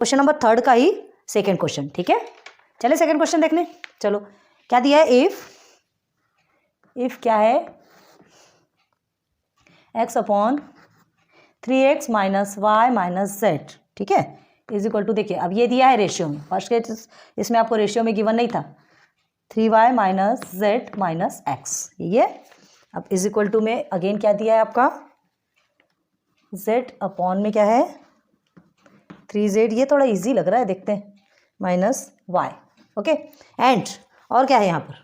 Question number 3 का ही second question, ठीक है। चले सेकेंड क्वेश्चन देखने। चलो क्या दिया है, इफ क्या है, x upon 3x minus y minus z, ठीक है, इज इक्वल टू, देखिए अब ये दिया है रेशियो में, फर्स्ट केस इसमें आपको रेशियो में गिवन नहीं था, 3y minus z minus x, ये अब इज इक्वल टू में अगेन क्या दिया है आपका, z अपॉन में क्या है 3z, ये थोड़ा इजी लग रहा है, देखते हैं, माइनस y, ओके। एंड और क्या है यहाँ पर,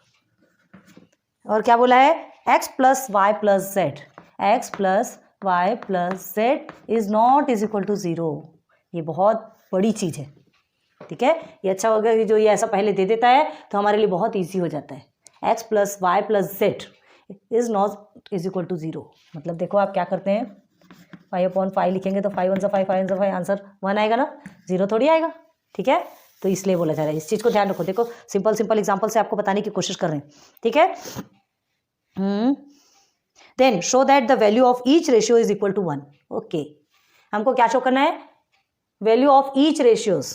और क्या बोला है, x plus y plus z, x plus y plus z is not is equal to 0। ये बहुत बड़ी चीज़ है, ठीक है। ये अच्छा होगा कि जो ये ऐसा पहले दे देता है तो हमारे लिए बहुत इजी हो जाता है। x plus y plus z is not is equal to 0, मतलब देखो आप क्या करते हैं, 5/5 लिखेंगे तो 5 1 सा 5 5 1 सा 5, आंसर 1 आएगा ना, 0 थोड़ी आएगा, ठीक है। तो इसलिए बोला जा रहा है, इस चीज़ को ध्यान रखो। देखो सिंपल सिंपल एग्जांपल से आपको बताने की कोशिश कर रहे हैं, ठीक है। Then show that the value of each ratio is equal to 1, okay. हमको क्या शो करना है, value of each ratios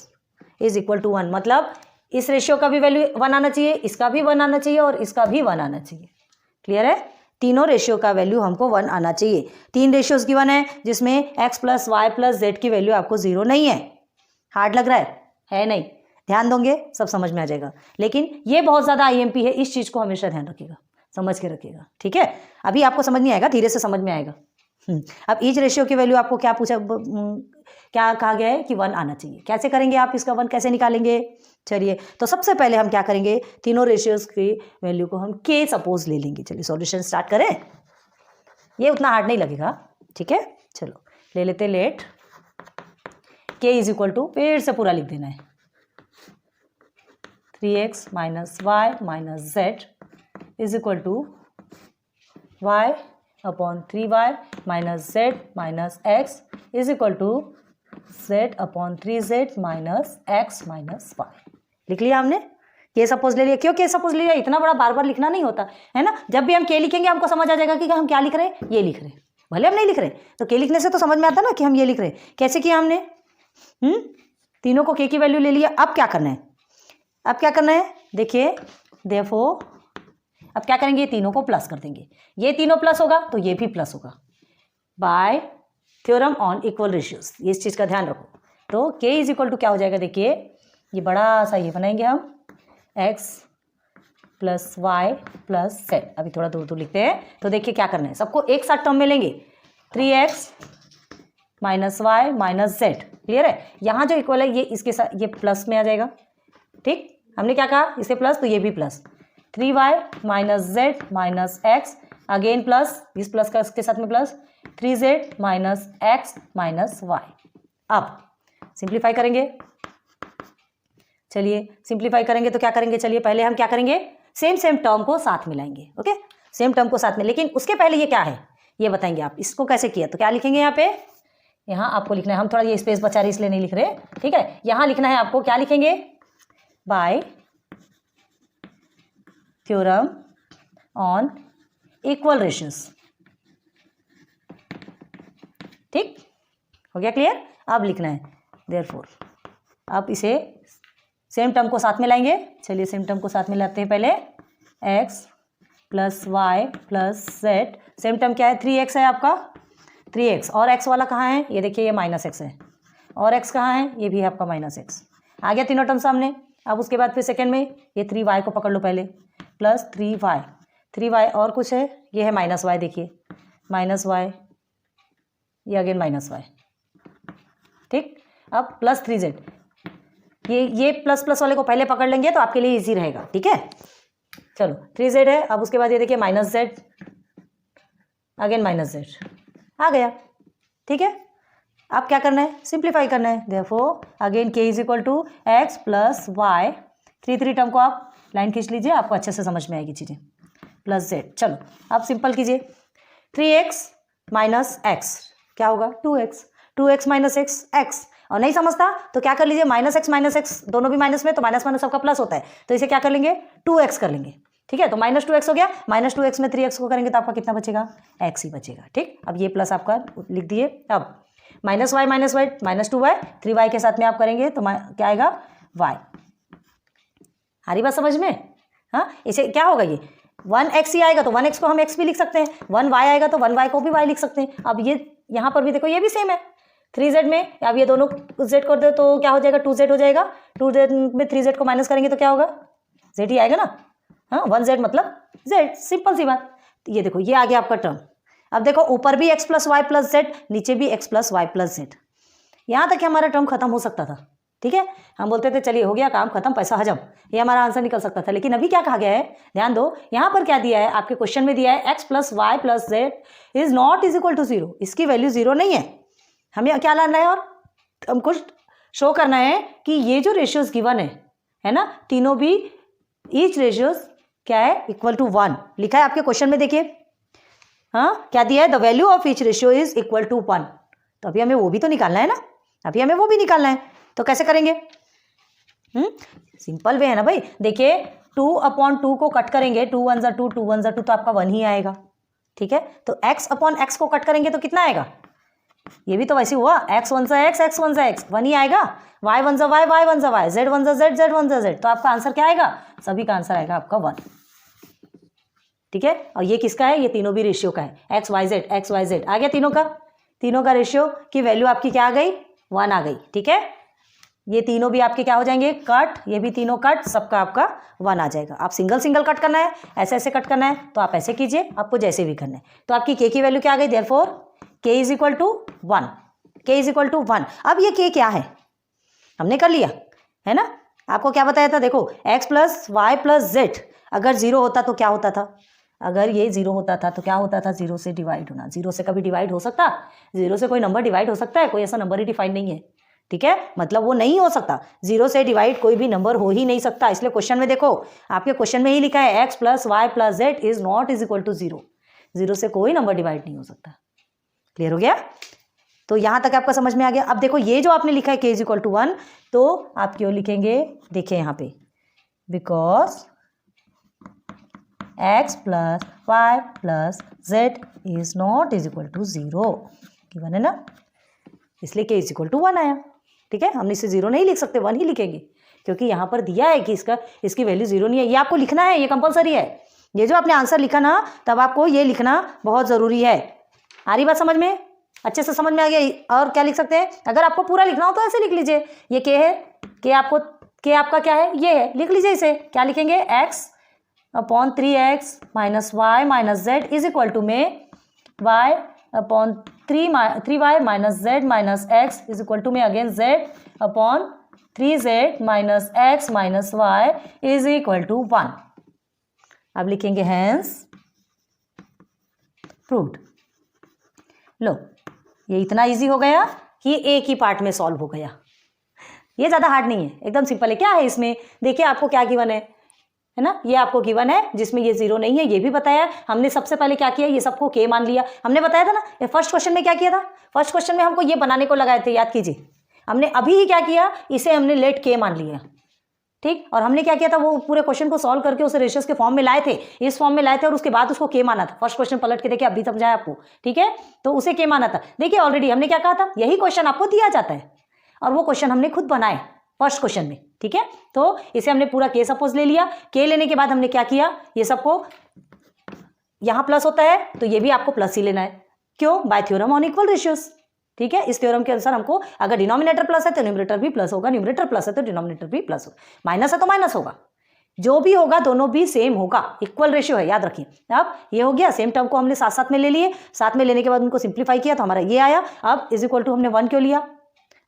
is equal to 1, मतलब इस रेशियो का भी वैल्यू 1 आना चाहिए, इसका भी 1 आना चाहिए और इसका भी 1 आना चाहिए, क्लियर है। तीनों रेशियो का वैल्यू हमको 1 आना चाहिए। 3 रेशियोज गिवन है जिसमें x plus y plus z की वैल्यू आपको 0 नहीं है। हार्ड लग रहा है नहीं, ध्यान दोगे सब समझ में आ जाएगा, लेकिन ये बहुत ज़्यादा IMP है, इस चीज़ को हमेशा ध्यान रखिएगा, समझ के रखिएगा, ठीक है। अभी आपको समझ नहीं आएगा, धीरे से समझ में आएगा। अब ईच रेशियो की वैल्यू आपको क्या पूछा, क्या कहा गया है कि 1 आना चाहिए। कैसे करेंगे आप, इसका 1 कैसे निकालेंगे, चलिए तो सबसे पहले हम क्या करेंगे, तीनों रेशियोज की वैल्यू को हम k सपोज ले लेंगे। चलिए सॉल्यूशन स्टार्ट करें, ये उतना हार्ड नहीं लगेगा, ठीक है। चलो ले लेते, let k is equal to, फिर से पूरा लिख देना है, 3x minus y minus z is equal to y upon 3y minus z minus x is equal to z upon 3z minus x minus y. लिख लिया हमने, के सपोज ले लिया। क्यों के सपोज ले लिया, इतना बड़ा बार बार लिखना नहीं होता है ना। जब भी हम के लिखेंगे हमको समझ आ जाएगा कि हम क्या लिख रहे हैं, ये लिख रहे हैं, भले हम नहीं लिख रहे तो के लिखने से तो समझ में आता ना कि हम ये लिख रहे हैं। कैसे किया हमने, तीनों को के की वैल्यू ले लिया। अब क्या करना है, अब क्या करना है, देखिए देयरफॉर अब क्या करेंगे, तीनों को प्लस कर देंगे। ये तीनों प्लस होगा तो ये भी प्लस होगा, bye theorem on equal ratios, ये इस चीज़ का ध्यान रखो। तो के इज इक्वल टू क्या हो जाएगा, देखिए ये बड़ा सा ये बनाएंगे हम, x plus y plus z. अभी थोड़ा दूर दूर लिखते हैं, तो देखिए क्या करना है, सबको एक साथ टर्म में लेंगे, 3x minus y minus z, clear है। यहाँ जो इक्वल है ये इसके साथ ये प्लस में आ जाएगा, ठीक। हमने क्या कहा, इसे प्लस तो ये भी plus, 3y minus z minus x, again plus, इस प्लस का इसके साथ में plus, 3z minus x minus y. अब सिंप्लीफाई करेंगे, चलिए सिंप्लीफाई करेंगे तो क्या करेंगे, चलिए पहले हम क्या करेंगे, सेम टर्म को साथ मिलाएंगे, ओके, सेम टर्म को साथ में। लेकिन उसके पहले ये क्या है ये बताएंगे आप, इसको कैसे किया। तो क्या लिखेंगे यहाँ पे, यहाँ आपको लिखना है, हम थोड़ा ये स्पेस बचा रहे इसलिए नहीं लिख रहे, ठीक है। यहाँ लिखना है आपको, क्या लिखेंगे, bye theorem on equal ratios, ठीक हो गया, क्लियर। अब लिखना है देयरफॉर, अब इसे सेम टर्म को साथ में लाएंगे। चलिए सेम टर्म को साथ में लाते हैं, पहले x plus y plus z, same term क्या है, 3x है आपका, 3x, और x वाला कहाँ है, ये देखिए ये माइनस एक्स है, और x कहाँ है, ये भी है आपका माइनस एक्स। आ गया तीनों टर्म सामने। अब उसके बाद फिर सेकेंड में ये 3y को पकड़ लो पहले, प्लस 3y और कुछ है, ये है माइनस y, देखिए माइनस y, ये अगेन माइनस y, ठीक। अब प्लस 3z, ये प्लस प्लस वाले को पहले पकड़ लेंगे तो आपके लिए इजी रहेगा, ठीक है। चलो 3z है, अब उसके बाद ये देखिए minus Z, again minus Z आ गया, ठीक है। अब क्या करना है, सिंप्लीफाई करना है, therefore again k is equal to x plus y, 3 term को आप लाइन खींच लीजिए, आपको अच्छे से समझ में आएगी चीज़ें, प्लस जेड। चलो अब सिंपल कीजिए, 3x माइनस एक्स क्या होगा, 2x माइनस एक्स, और नहीं समझता तो क्या कर लीजिए, माइनस एक्स दोनों भी माइनस में, तो माइनस माइनस सबका प्लस होता है, तो इसे क्या कर लेंगे, 2x कर लेंगे, ठीक है। तो माइनस 2x हो गया, माइनस 2x में 3x को करेंगे तो आपका कितना बचेगा, x ही बचेगा, ठीक। अब ये प्लस आपका लिख दिए। अब -y -2y 3y के साथ में आप करेंगे तो क्या आएगा y। आ रही बात समझ में? हाँ, इसे क्या होगा, ये 1x ही आएगा तो 1x को हम x भी लिख सकते हैं, 1y आएगा तो 1y को भी y लिख सकते हैं। अब ये यहाँ पर भी देखो ये भी सेम है 3z में, अब ये दोनों z कर दो तो क्या हो जाएगा 2z हो जाएगा, 2z में 3z को माइनस करेंगे तो क्या होगा z ही आएगा ना। हाँ, 1z मतलब z, सिंपल सी बात। ये देखो ये आ गया आपका टर्म। अब देखो ऊपर भी x + y + z, नीचे भी x + y + z। यहाँ तक हमारा टर्म खत्म हो सकता था, ठीक है। हम बोलते थे चलिए हो गया काम खत्म, पैसा हजम, ये हमारा आंसर निकल सकता था। लेकिन अभी क्या कहा गया है, ध्यान दो, यहाँ पर क्या दिया है आपके क्वेश्चन में, दिया है x + y + z is not is equal to 0। इसकी वैल्यू 0 नहीं है। हमें क्या लाना है और हमको शो करना है कि ये जो रेशियोज गिवन है ना, तीनों भी ईच रेशियोज क्या है इक्वल टू 1 लिखा है आपके क्वेश्चन में। देखिए हाँ क्या दिया है, the value of each ratio is equal to 1। तो अभी हमें वो भी तो निकालना है ना, अभी हमें वो भी निकालना है। तो कैसे करेंगे? सिंपल वे है ना भाई। देखिए 2/2 को कट करेंगे, 2 1 2 2 1 2 तो आपका 1 ही आएगा, ठीक है। तो x/x को कट करेंगे तो कितना आएगा, ये भी तो वैसे हुआ, x 1 x x 1 x 1 ही आएगा, y 1 y y 1 y z 1 z z 1 z। तो आपका आंसर क्या आएगा, सभी का आंसर आएगा आपका 1, ठीक है। और ये किसका है, ये तीनों भी रेशियो का है, x y z आ गया तीनों का रेशियो की वैल्यू आपकी क्या आ गई 1 आ गई, ठीक है। ये तीनों भी आपके क्या हो जाएंगे कट, ये भी तीनों कट, सबका आपका 1 आ जाएगा। आप सिंगल कट करना है, ऐसे कट करना है तो आप ऐसे कीजिए, आपको जैसे भी करना है। तो आपकी k की वैल्यू क्या आ गई, therefore k is equal to 1, k is equal to 1। अब ये k क्या है हमने कर लिया है ना। आपको क्या बताया था, देखो x + y + z अगर 0 होता तो क्या होता था, अगर ये 0 होता था तो क्या होता था, 0 से डिवाइड होना। 0 से कभी डिवाइड हो सकता, 0 से कोई नंबर डिवाइड हो सकता है, कोई ऐसा नंबर ही डिफाइंड नहीं है, ठीक है। मतलब वो नहीं हो सकता, 0 से डिवाइड कोई भी नंबर हो ही नहीं सकता। इसलिए क्वेश्चन में देखो, आपके क्वेश्चन में ही लिखा है x + y + z is not is equal to 0। 0 से कोई नंबर डिवाइड नहीं हो सकता। क्लियर हो गया? तो यहाँ तक आपका समझ में आ गया। अब देखो ये जो आपने लिखा है k इज इक्वल टू 1, तो आप क्यों लिखेंगे, देखिए यहाँ पे because x + y + z is not is equal to 0 given है ना, इसलिए k इज इक्वल टू 1 आया, ठीक है। हम इसे 0 नहीं लिख सकते, 1 ही लिखेंगे, क्योंकि यहाँ पर दिया है कि इसकी वैल्यू 0 नहीं है। ये आपको लिखना है, ये कंपलसरी है। ये जो आपने आंसर लिखा ना, तब आपको ये लिखना बहुत ज़रूरी है। आ रही बात समझ में, अच्छे से समझ में आ गया। और क्या लिख सकते हैं, अगर आपको पूरा लिखना हो तो ऐसे लिख लीजिए, ये k है, k आपका क्या है, ये है, लिख लीजिए इसे। क्या लिखेंगे, x/3x - y - z is equal to में y/3y - z - x is equal to में again z/3z - x - y is equal to 1। अब लिखेंगे हैंस प्रूव्ड। लो ये इतना इजी हो गया कि एक ही पार्ट में सॉल्व हो गया। ये ज़्यादा हार्ड नहीं है, एकदम सिंपल है। क्या है इसमें, देखिए आपको क्या गिवन है ना, ये आपको गिवन है जिसमें ये 0 नहीं है, ये भी बताया। हमने सबसे पहले क्या किया, ये सबको k मान लिया। हमने बताया था ना, ये फर्स्ट क्वेश्चन में क्या किया था, फर्स्ट क्वेश्चन में हमको ये बनाने को लगाए थे, याद कीजिए। हमने अभी ही क्या किया, इसे हमने लेट k मान लिया, ठीक। और हमने क्या किया था, वो पूरे क्वेश्चन को सॉल्व करके उसे रेशियोज के फॉर्म में लाए थे, इस फॉर्म में लाए थे, और उसके बाद उसको k माना था। फर्स्ट क्वेश्चन पलट के देखिए, अभी समझाया आपको, ठीक है। तो उसे k माना था। देखिए ऑलरेडी हमने क्या कहा था, यही क्वेश्चन आपको दिया जाता है, और वो क्वेश्चन हमने खुद बनाए फर्स्ट क्वेश्चन में, ठीक है। तो इसे हमने पूरा k सपोज ले लिया। k लेने के बाद हमने क्या किया, ये सबको यहाँ प्लस होता है तो ये भी आपको प्लस ही लेना है। क्यों, bye theorem on equal ratios, ठीक है। इस थ्योरम के अनुसार हमको अगर डिनोमिनेटर प्लस है तो न्यूमरेटर भी प्लस होगा, न्यूमरेटर प्लस है तो डिनोमिनेटर भी प्लस होगा, माइनस है तो माइनस होगा, जो भी होगा दोनों भी सेम होगा, इक्वल रेशियो है, याद रखिए। अब ये हो गया, सेम टर्म को हमने साथ साथ में ले लिए, साथ में लेने के बाद उनको सिंप्लीफाई किया तो हमारा ये आया। अब इज इक्वल टू हमने 1 क्यों लिया,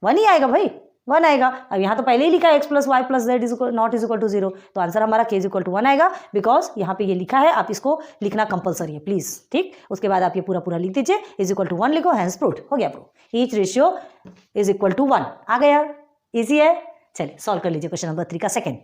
1 ही आएगा भाई, 1 आएगा। अब यहाँ तो पहले ही लिखा है x + y + z is not is equal to 0, तो आंसर हमारा k इज इक्वल टू 1 आएगा, बिकॉज यहाँ पे ये लिखा है। आप इसको लिखना कंपलसरी है प्लीज, ठीक। उसके बाद आप ये पूरा लिख दीजिए, इज इक्वल टू 1 लिखो, हैंस प्रूव्ड, हो गया prove. Each ratio is equal to 1 आ गया, इजी है। चलिए सॉल्व कर लीजिए क्वेश्चन नंबर 3 का सेकेंड।